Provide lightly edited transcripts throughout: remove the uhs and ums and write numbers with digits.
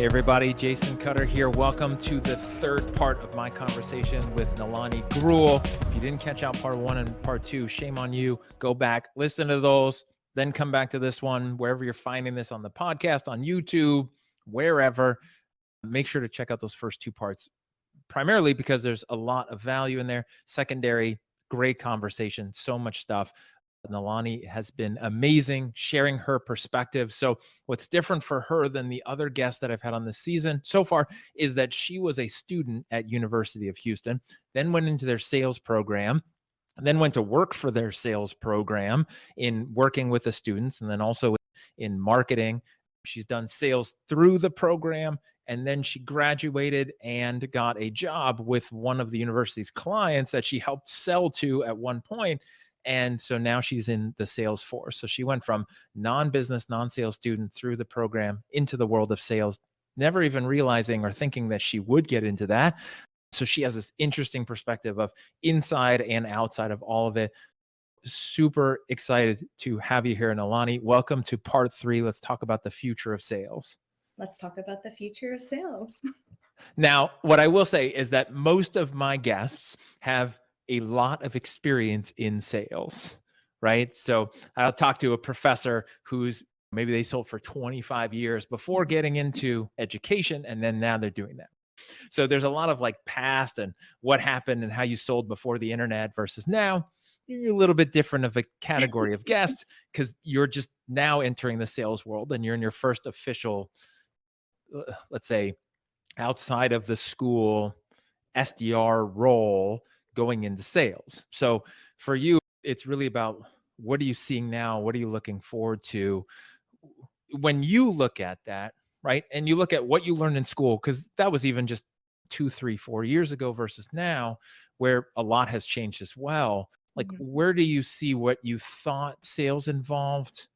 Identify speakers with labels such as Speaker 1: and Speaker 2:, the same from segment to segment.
Speaker 1: everybody, Jason Cutter here. Welcome to the third part of my conversation with Nalani Gruel. If you didn't catch out part 1 and part 2, shame on you. Go back, listen to those, then come back to this one, wherever you're finding this on the podcast, on YouTube, wherever. Make sure to check out those first 2 parts, primarily because there's a lot of value in there. Secondary, great conversation, so much stuff. Nalani has been amazing sharing her perspective. So what's different for her than the other guests that I've had on this season so far is that she was a student at University of Houston, then went into their sales program, and then went to work for their sales program in working with the students, and then also in marketing. She's done sales through the program, and then she graduated and got a job with one of the university's clients that she helped sell to at one point. And so now she's in the sales force. So she went from non-business, non-sales student through the program into the world of sales, never even realizing or thinking that she would get into that. So she has this interesting perspective of inside and outside of all of it. Super excited to have you here, Nalani. Welcome to part 3. Let's talk about the future of sales.
Speaker 2: Let's talk about the future of sales.
Speaker 1: Now, what I will say is that most of my guests have a lot of experience in sales, right? So I'll talk to a professor who's maybe they sold for 25 years before getting into education, and then now they're doing that. So there's a lot of like past and what happened and how you sold before the internet versus now. You're a little bit different of a category of guests because you're just now entering the sales world and you're in your first official, let's say, outside of the school SDR role going into sales. So for you, it's really about what are you seeing now? What are you looking forward to when you look at that, right? And you look at what you learned in school, because that was even just 2, 3, 4 years ago versus now, where a lot has changed as well. Like, where do you see what you thought sales involved?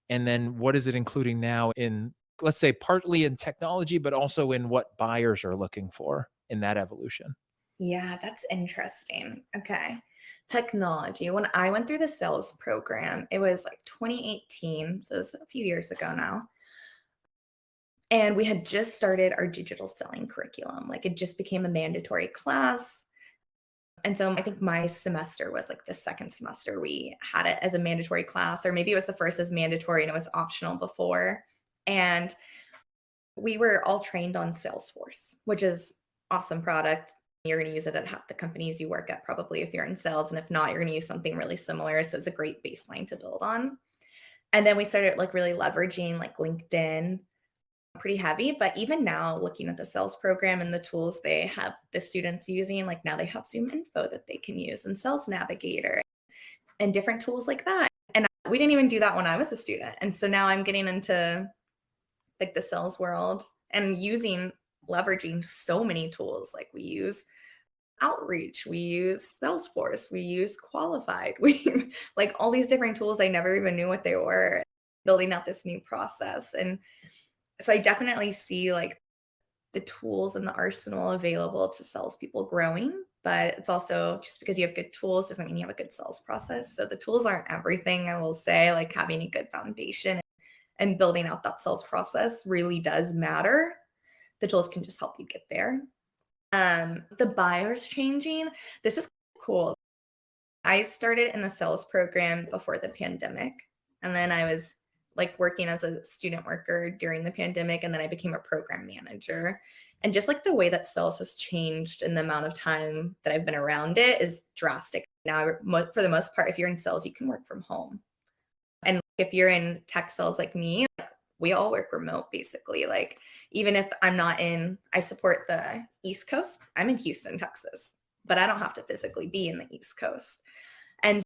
Speaker 1: And then what is it including now in, let's say, partly in technology, but also in what buyers are looking for in that evolution?
Speaker 2: Yeah, that's interesting. Okay. Technology. When I went through the sales program, it was like 2018. So it's a few years ago now. And we had just started our digital selling curriculum. Like it just became a mandatory class. And so I think my semester was like the second semester we had it as a mandatory class, or maybe it was the first as mandatory and it was optional before. And we were all trained on Salesforce, which is awesome product. You're going to use it at half the companies you work at, probably if you're in sales. And if not, you're going to use something really similar. So it's a great baseline to build on. And then we started like really leveraging like LinkedIn pretty heavy. But even now, looking at the sales program and the tools they have the students using, like now they have Zoom Info that they can use and Sales Navigator and different tools like that. And we didn't even do that when I was a student. And so now I'm getting into like the sales world and leveraging so many tools. Like we use Outreach, we use Salesforce, we use Qualified, we like all these different tools. I never even knew what they were, building out this new process. And so I definitely see like the tools and the arsenal available to salespeople growing, but it's also just because you have good tools doesn't mean you have a good sales process. So the tools aren't everything. I will say, like having a good foundation and building out that sales process really does matter. The tools can just help you get there. The buyers changing. This is cool. I started in the sales program before the pandemic, and then I was like working as a student worker during the pandemic, and then I became a program manager. And just like the way that sales has changed and the amount of time that I've been around it is drastic. Now, for the most part, if you're in sales, you can work from home. And if you're in tech sales like me, like we all work remote basically. Like even if I'm not I support the East Coast, I'm in Houston, Texas, but I don't have to physically be in the East Coast. And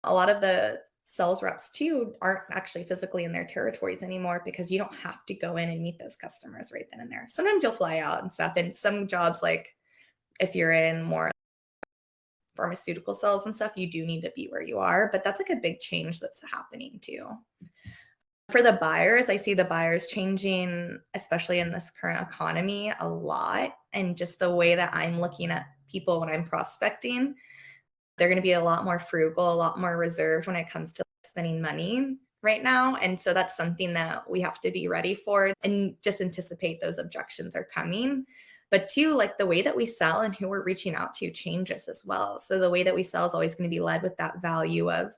Speaker 2: a lot of the sales reps too aren't actually physically in their territories anymore because you don't have to go in and meet those customers right then and there. Sometimes you'll fly out and stuff. And some jobs, like if you're in more pharmaceutical sales and stuff, you do need to be where you are, but that's like a big change that's happening too. For the buyers, I see the buyers changing, especially in this current economy, a lot. And just the way that I'm looking at people when I'm prospecting, they're going to be a lot more frugal, a lot more reserved when it comes to spending money right now. And so that's something that we have to be ready for and just anticipate those objections are coming. But two, like the way that we sell and who we're reaching out to changes as well. So the way that we sell is always going to be led with that value of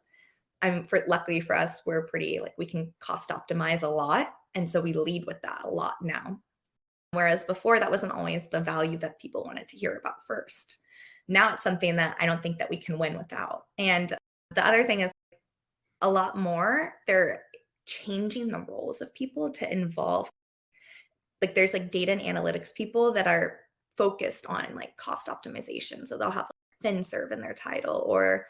Speaker 2: luckily for us, we're pretty like we can cost optimize a lot. And so we lead with that a lot now. Whereas before that wasn't always the value that people wanted to hear about first. Now it's something that I don't think that we can win without. And the other thing is a lot more, they're changing the roles of people to involve like there's like data and analytics people that are focused on like cost optimization. So they'll have like FinServe in their title or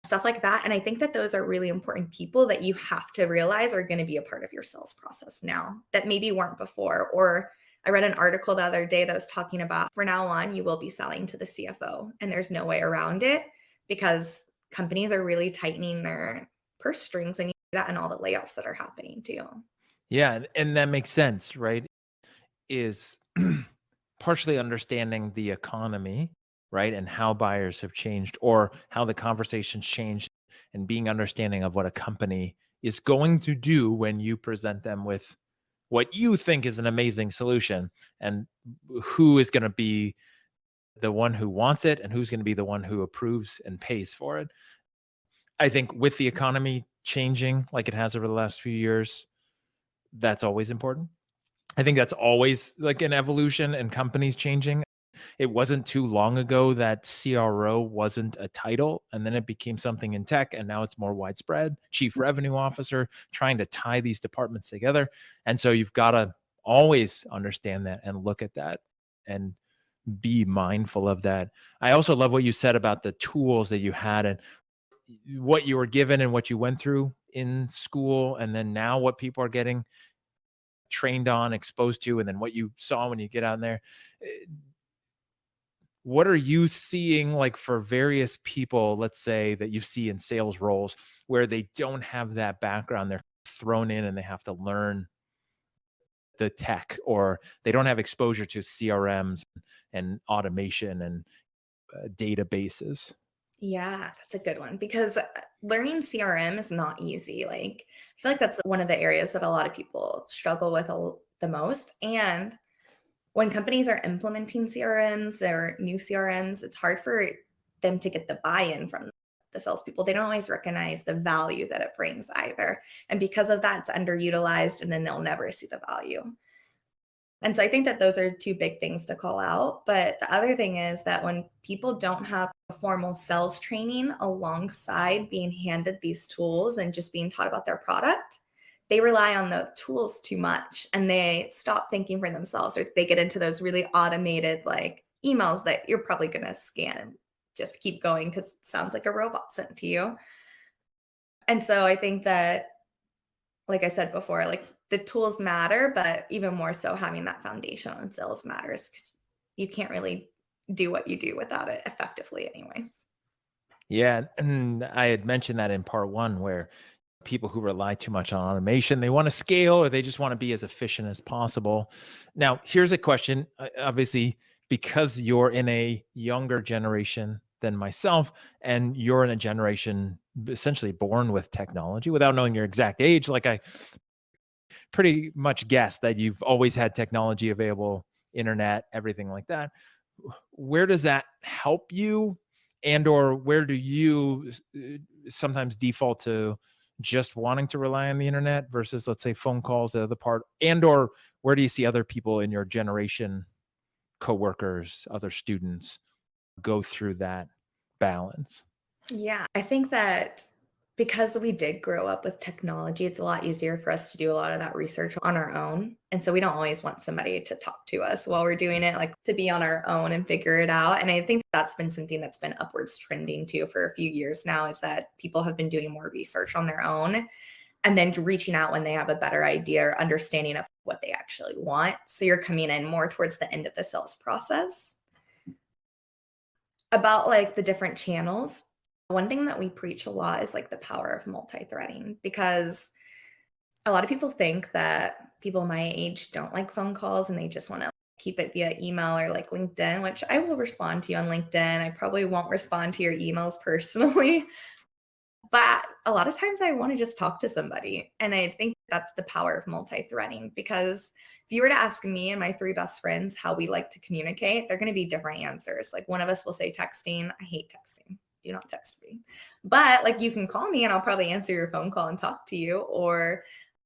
Speaker 2: stuff like that. And I think that those are really important people that you have to realize are going to be a part of your sales process now that maybe weren't before. Or I read an article the other day that was talking about from now on, you will be selling to the CFO and there's no way around it because companies are really tightening their purse strings and you see that in all the layoffs that are happening too.
Speaker 1: Yeah, and that makes sense, right? Is partially understanding the economy, right? And how buyers have changed or how the conversations changed and being understanding of what a company is going to do when you present them with what you think is an amazing solution and who is going to be the one who wants it and who's going to be the one who approves and pays for it. I think with the economy changing like it has over the last few years, that's always important. I think that's always like an evolution and companies changing. It wasn't too long ago that CRO wasn't a title, and then it became something in tech, and now it's more widespread. Chief Revenue Officer, trying to tie these departments together. And so you've got to always understand that and look at that and be mindful of that. I also love what you said about the tools that you had and what you were given and what you went through in school, and then now what people are getting trained on, exposed to, and then what you saw when you get out there. What are you seeing like for various people, let's say that you see in sales roles where they don't have that background, they're thrown in and they have to learn the tech or they don't have exposure to CRMs and automation and databases?
Speaker 2: Yeah, that's a good one because learning CRM is not easy. Like, I feel like that's one of the areas that a lot of people struggle with the most. And when companies are implementing CRMs or new CRMs, it's hard for them to get the buy-in from the salespeople. They don't always recognize the value that it brings either. And because of that, it's underutilized and then they'll never see the value. And so I think that those are two big things to call out. But the other thing is that when people don't have a formal sales training alongside being handed these tools and just being taught about their product, they rely on the tools too much and they stop thinking for themselves or they get into those really automated like emails that you're probably going to scan and just keep going because it sounds like a robot sent to you. And so I think that like I said before, like the tools matter, but even more so having that foundation on sales matters because you can't really do what you do without it effectively, anyways.
Speaker 1: Yeah, and I had mentioned that in part one where people who rely too much on automation, they want to scale or they just want to be as efficient as possible. Now, here's a question. Obviously, because you're in a younger generation than myself, and you're in a generation essentially born with technology without knowing your exact age, like I pretty much guess that you've always had technology available, internet, everything like that. Where does that help you? And or where do you sometimes default to just wanting to rely on the internet versus let's say phone calls, the other part? And or where do you see other people in your generation, coworkers, other students go through that balance?
Speaker 2: Yeah, I think that because we did grow up with technology, it's a lot easier for us to do a lot of that research on our own. And so we don't always want somebody to talk to us while we're doing it, like to be on our own and figure it out. And I think that's been something that's been upwards trending too for a few years now is that people have been doing more research on their own and then reaching out when they have a better idea or understanding of what they actually want. So you're coming in more towards the end of the sales process. About like the different channels, one thing that we preach a lot is like the power of multi-threading because a lot of people think that people my age don't like phone calls and they just want to keep it via email or like LinkedIn, which I will respond to you on LinkedIn. I probably won't respond to your emails personally. But a lot of times I want to just talk to somebody. And I think that's the power of multi-threading, because if you were to ask me and my 3 best friends how we like to communicate, they're going to be different answers. Like one of us will say texting. I hate texting. Do not text me. But like you can call me and I'll probably answer your phone call and talk to you. Or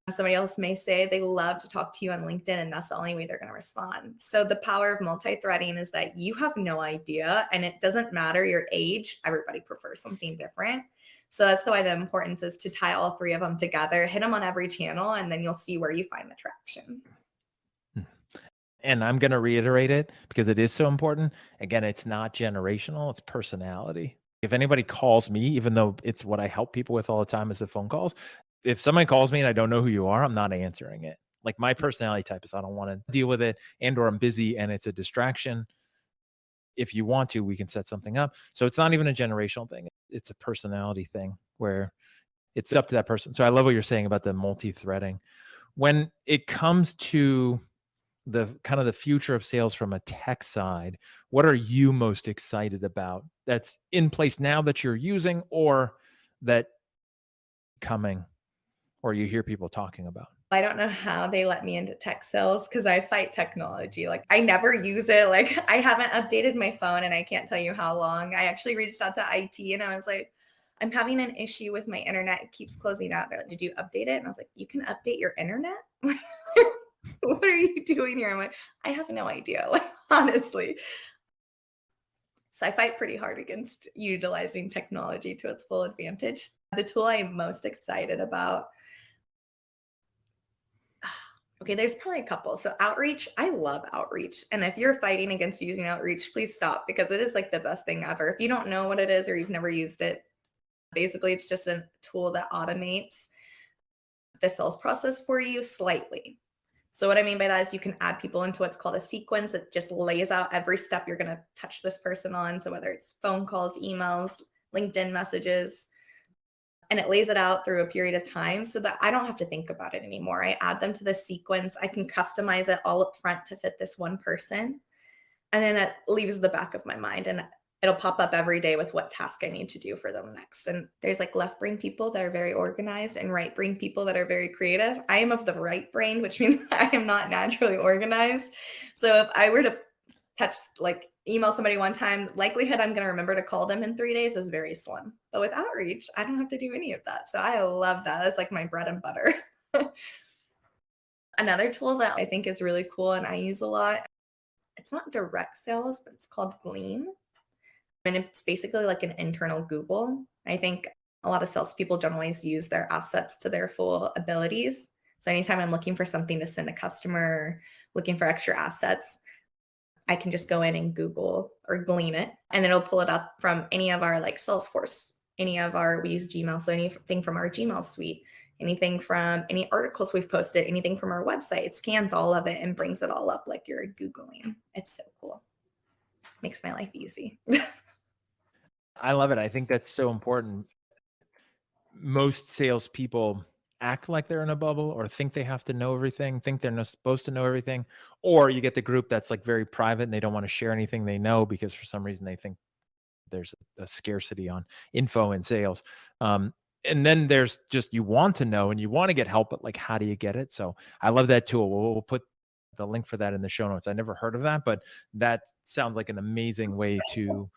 Speaker 2: somebody else may say they love to talk to you on LinkedIn and that's the only way they're going to respond. So the power of multi-threading is that you have no idea, and it doesn't matter your age. Everybody prefers something different. So that's why the importance is to tie all 3 of them together, hit them on every channel, and then you'll see where you find the traction.
Speaker 1: And I'm going to reiterate it because it is so important. Again, it's not generational, it's personality. If anybody calls me, even though it's what I help people with all the time is the phone calls, if somebody calls me and I don't know who you are, I'm not answering it. Like my personality type is I don't want to deal with it, and or I'm busy and it's a distraction. If you want to, we can set something up. So it's not even a generational thing. It's a personality thing where it's up to that person. So I love what you're saying about the multi-threading. When it comes to the kind of the future of sales from a tech side, what are you most excited about that's in place now that you're using, or that coming, or you hear people talking about?
Speaker 2: I don't know how they let me into tech sales because I fight technology. Like I never use it. Like I haven't updated my phone and I can't tell you how long. I actually reached out to IT and I was like, I'm having an issue with my internet. It keeps closing out. They're like, did you update it? And I was like, you can update your internet? What are you doing here? I'm like, I have no idea. Like honestly. So I fight pretty hard against utilizing technology to its full advantage. The tool I'm most excited about, okay, there's probably a couple. So outreach, I love outreach. And if you're fighting against using outreach, please stop, because it is like the best thing ever. If you don't know what it is or you've never used it, basically it's just a tool that automates the sales process for you slightly. So what I mean by that is you can add people into what's called a sequence that just lays out every step you're going to touch this person on. So whether it's phone calls, emails, LinkedIn messages, and it lays it out through a period of time so that I don't have to think about it anymore. I add them to the sequence. I can customize it all up front to fit this one person. And then it leaves the back of my mind, and it'll pop up every day with what task I need to do for them next. And there's like left brain people that are very organized and right brain people that are very creative. I am of the right brain, which means I am not naturally organized. So if I were to email somebody one time, likelihood I'm going to remember to call them in 3 days is very slim. But with outreach, I don't have to do any of that. So I love that. That's like my bread and butter. Another tool that I think is really cool and I use a lot, it's not direct sales, but it's called Glean. And it's basically like an internal Google. I think a lot of salespeople don't always use their assets to their full abilities. So anytime I'm looking for something to send a customer, looking for extra assets, I can just go in and Google or Glean it, and it'll pull it up from any of our like Salesforce, we use Gmail. So anything from our Gmail suite, anything from any articles we've posted, anything from our website, it scans all of it and brings it all up like you're Googling. It's so cool. Makes my life easy.
Speaker 1: I love it. I think that's so important. Most salespeople act like they're in a bubble or think they have to know everything, think they're not supposed to know everything. Or you get the group that's like very private and they don't want to share anything they know because for some reason they think there's a scarcity on info in sales. And then there's just, you want to know and you want to get help, but like, how do you get it? So I love that tool. We'll put the link for that in the show notes. I never heard of that, but that sounds like an amazing way to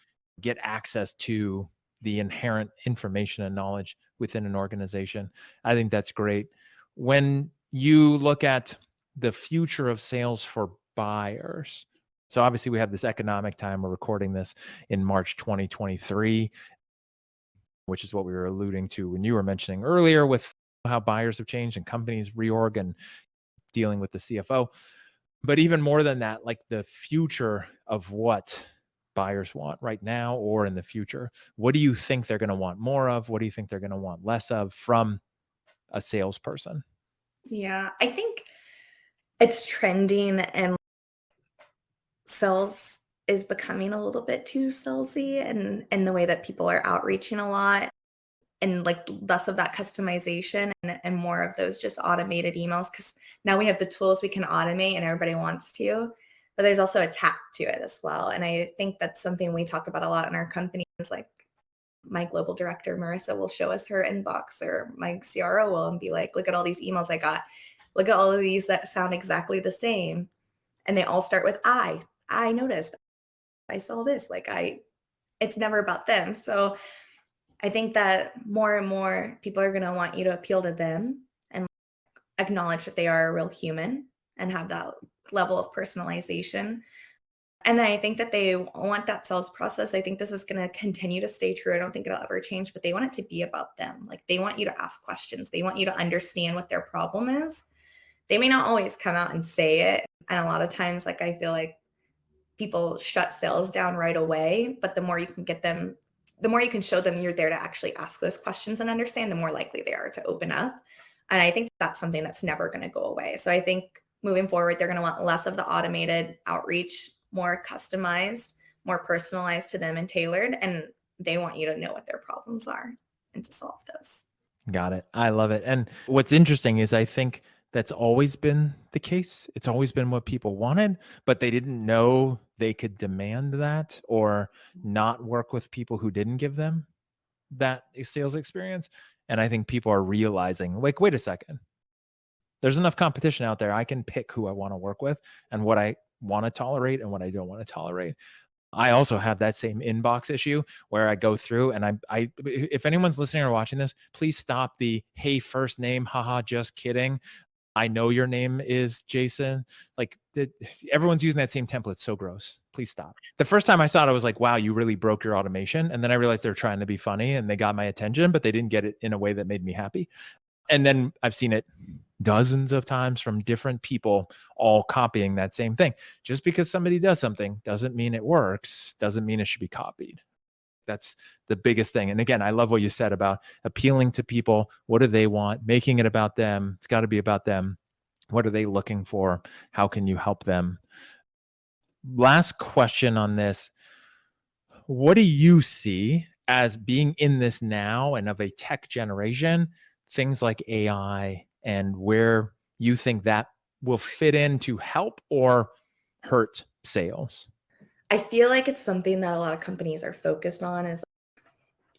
Speaker 1: get access to the inherent information and knowledge within an organization. I think that's great. When you look at the future of sales for buyers, so obviously we have this economic time. We're recording this in March 2023, which is what we were alluding to when you were mentioning earlier with how buyers have changed and companies reorg and dealing with the CFO. But even more than that, like the future of what buyers want right now or in the future, what do you think they're going to want more of? What do you think they're going to want less of from a salesperson?
Speaker 2: Yeah, I think it's trending, and sales is becoming a little bit too salesy, and the way that people are outreaching a lot, and like less of that customization and more of those just automated emails, because now we have the tools we can automate and everybody wants to, but there's also a tact to it as well. And I think that's something we talk about a lot in our company is like My global director, Marissa, will show us her inbox, or my CRO will, and be like, look at all these emails I got. Look at all of these that sound exactly the same. And they all start with I noticed, I saw this. It's never about them. So I think that more and more people are going to want you to appeal to them and acknowledge that they are a real human and have that level of personalization. And I think that they want that sales process. I think this is going to continue to stay true. I don't think it'll ever change, but they want it to be about them. Like, they want you to ask questions. They want you to understand what their problem is. They may not always come out and say it. And a lot of times, like, I feel like people shut sales down right away, but the more you can get them, the more you can show them you're there to actually ask those questions and understand, the more likely they are to open up. And I think that's something that's never going to go away. So I think moving forward, they're going to want less of the automated outreach, more customized, more personalized to them and tailored. And they want you to know what their problems are and to solve those.
Speaker 1: Got it. I love it. And what's interesting is I think that's always been the case. It's always been what people wanted, but they didn't know they could demand that or not work with people who didn't give them that sales experience. And I think people are realizing, like, wait a second, there's enough competition out there. I can pick who I want to work with and what I want to tolerate and what I don't want to tolerate. I also have that same inbox issue where I go through and if anyone's listening or watching this, please stop the, hey, first name, haha, just kidding. I know your name is Jason. Like, everyone's using that same template. So gross. Please stop. The first time I saw it, I was like, wow, you really broke your automation. And then I realized they're trying to be funny and they got my attention, but they didn't get it in a way that made me happy. And then I've seen it dozens of times from different people all copying that same thing. Just because somebody does something doesn't mean it works, doesn't mean it should be copied. That's the biggest thing. And again, I love what you said about appealing to people. What do they want? Making it about them. It's got to be about them. What are they looking for? How can you help them? Last question on this. What do you see as being in this now and of a tech generation, things like AI, and where you think that will fit in to help or hurt sales?
Speaker 2: I feel like it's something that a lot of companies are focused on, is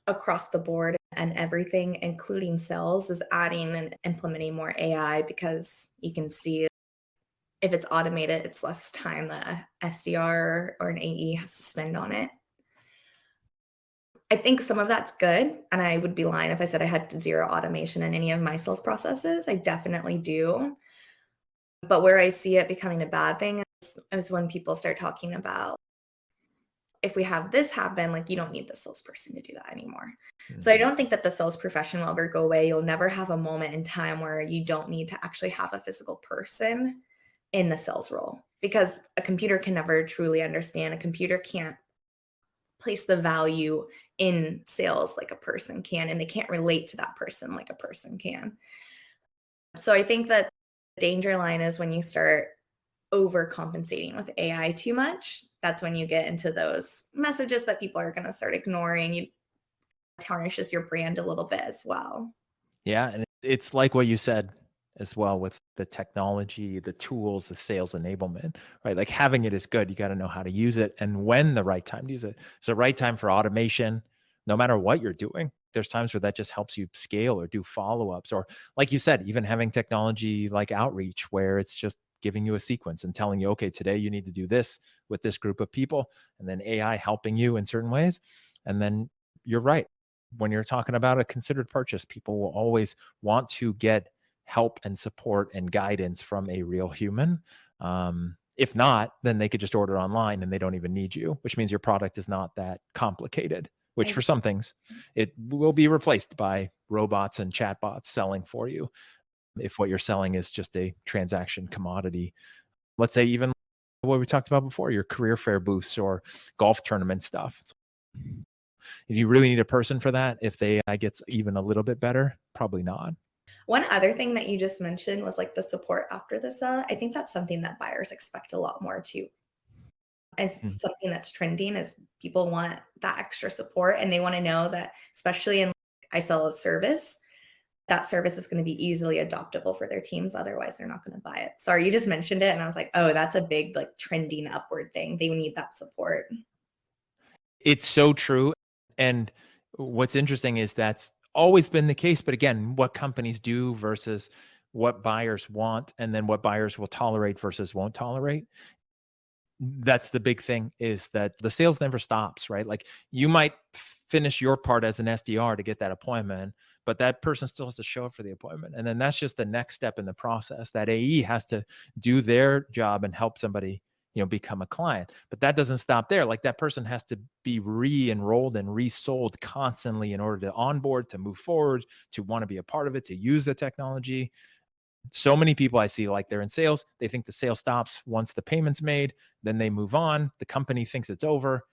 Speaker 2: across the board, and everything, including sales, is adding and implementing more AI, because you can see if it's automated, it's less time that a SDR or an AE has to spend on it. I think some of that's good, and I would be lying if I said I had zero automation in any of my sales processes. I definitely do. But where I see it becoming a bad thing is when people start talking about, if we have this happen, like, you don't need the salesperson to do that anymore. So I don't think that the sales profession will ever go away. You'll never have a moment in time where you don't need to actually have a physical person in the sales role, because a computer can never truly understand. A computer can't place the value in sales like a person can, and they can't relate to that person like a person can. So I think that the danger line is when you start overcompensating with AI too much. That's when you get into those messages that people are going to start ignoring. You tarnishes your brand a little bit as well.
Speaker 1: Yeah. And it's like what you said as well with the technology, the tools, the sales enablement, right? Like, having it is good. You got to know how to use it and when the right time to use it. So right time for automation, no matter what you're doing. There's times where that just helps you scale or do follow-ups, or like you said, even having technology like outreach where it's just giving you a sequence and telling you, okay, today you need to do this with this group of people, and then AI helping you in certain ways. And then you're right. When you're talking about a considered purchase, people will always want to get help and support and guidance from a real human. If not, then they could just order online and they don't even need you, which means your product is not that complicated, which for some things it will be replaced by robots and chatbots selling for you. If what you're selling is just a transaction commodity, let's say even what we talked about before, your career fair booths or golf tournament stuff. If you really need a person for that, if the AI gets even a little bit better, probably not.
Speaker 2: One other thing that you just mentioned was like the support after the sale. I think that's something that buyers expect a lot more too. It's something that's trending, is people want that extra support, and they want to know that, especially in, I sell a service, that service is going to be easily adoptable for their teams. Otherwise, they're not going to buy it. Sorry, you just mentioned it, and I was like, oh, that's a big, like, trending upward thing. They need that support.
Speaker 1: It's so true. And What's interesting is that's always been the case, but again, what companies do versus what buyers want, and then what buyers will tolerate versus won't tolerate. That's the big thing, is that the sales never stops, right? Like, you might finish your part as an SDR to get that appointment, but that person still has to show up for the appointment. And then that's just the next step in the process. That AE has to do their job and help somebody, become a client. But that doesn't stop there. Like, that person has to be re-enrolled and resold constantly in order to onboard, to move forward, to want to be a part of it, to use the technology. So many people I see, like, they're in sales, they think the sale stops once the payment's made, then they move on, the company thinks it's over,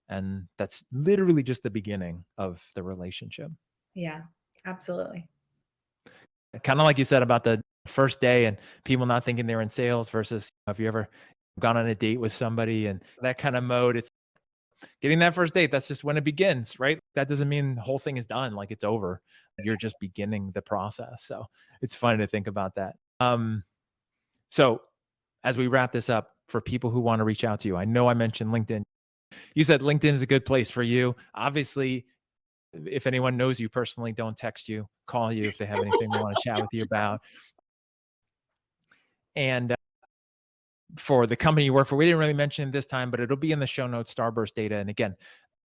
Speaker 1: and that's literally just the beginning of the relationship.
Speaker 2: Yeah, absolutely.
Speaker 1: Kind of like you said about the first day and people not thinking they're in sales versus, if you ever gone on a date with somebody and that kind of mode, it's getting that first date, that's just when it begins, right? That doesn't mean the whole thing is done, like it's over. You're just beginning the process. So it's fun to think about that. So as we wrap this up, for people who want to reach out to you, I know I mentioned LinkedIn. You said LinkedIn is a good place for you. Obviously, if anyone knows you personally, don't text you, call you if they have anything they want to chat with you about. And for the company you work for, we didn't really mention it this time, but it'll be in the show notes, Starburst Data. And again,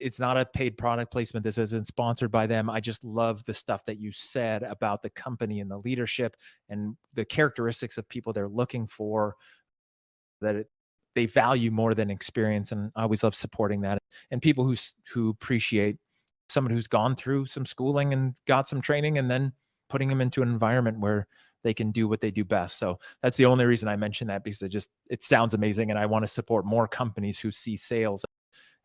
Speaker 1: it's not a paid product placement. This isn't sponsored by them. I just love the stuff that you said about the company and the leadership and the characteristics of people they're looking for, that they value more than experience. And I always love supporting that. And people who appreciate someone who's gone through some schooling and got some training, and then putting them into an environment where they can do what they do best. So that's the only reason I mention that, because it sounds amazing. And I want to support more companies who see sales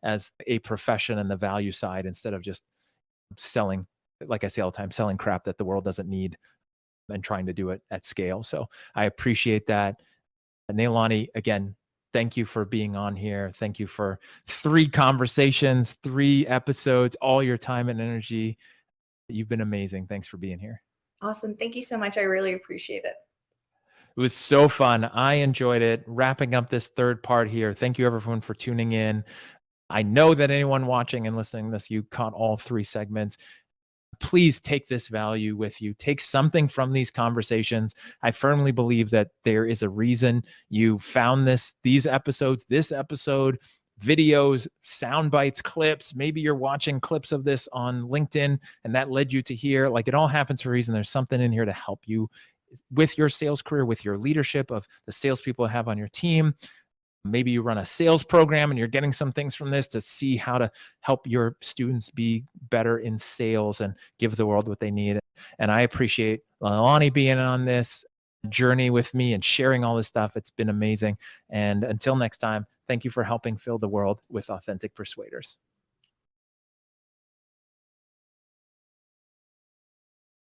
Speaker 1: as a profession and the value side, instead of just selling, like I say all the time, selling crap that the world doesn't need and trying to do it at scale. So I appreciate that. Nalani, again, thank you for being on here. Thank you for 3 conversations, 3 episodes, all your time and energy. You've been amazing. Thanks for being here.
Speaker 2: Awesome. Thank you so much. I really appreciate it.
Speaker 1: It was so fun. I enjoyed it. Wrapping up this third part here. Thank you everyone for tuning in. I know that anyone watching and listening to this, you caught all 3 segments. Please take this value with you. Take something from these conversations. I firmly believe that there is a reason you found these episodes, this episode, videos, sound bites, clips. Maybe you're watching clips of this on LinkedIn and that led you to here. Like, it all happens for a reason. There's something in here to help you with your sales career, with your leadership of the salespeople you have on your team. Maybe you run a sales program and you're getting some things from this to see how to help your students be better in sales and give the world what they need. And I appreciate Nalani being on this journey with me and sharing all this stuff. It's been amazing. And until next time, thank you for helping fill the world with authentic persuaders.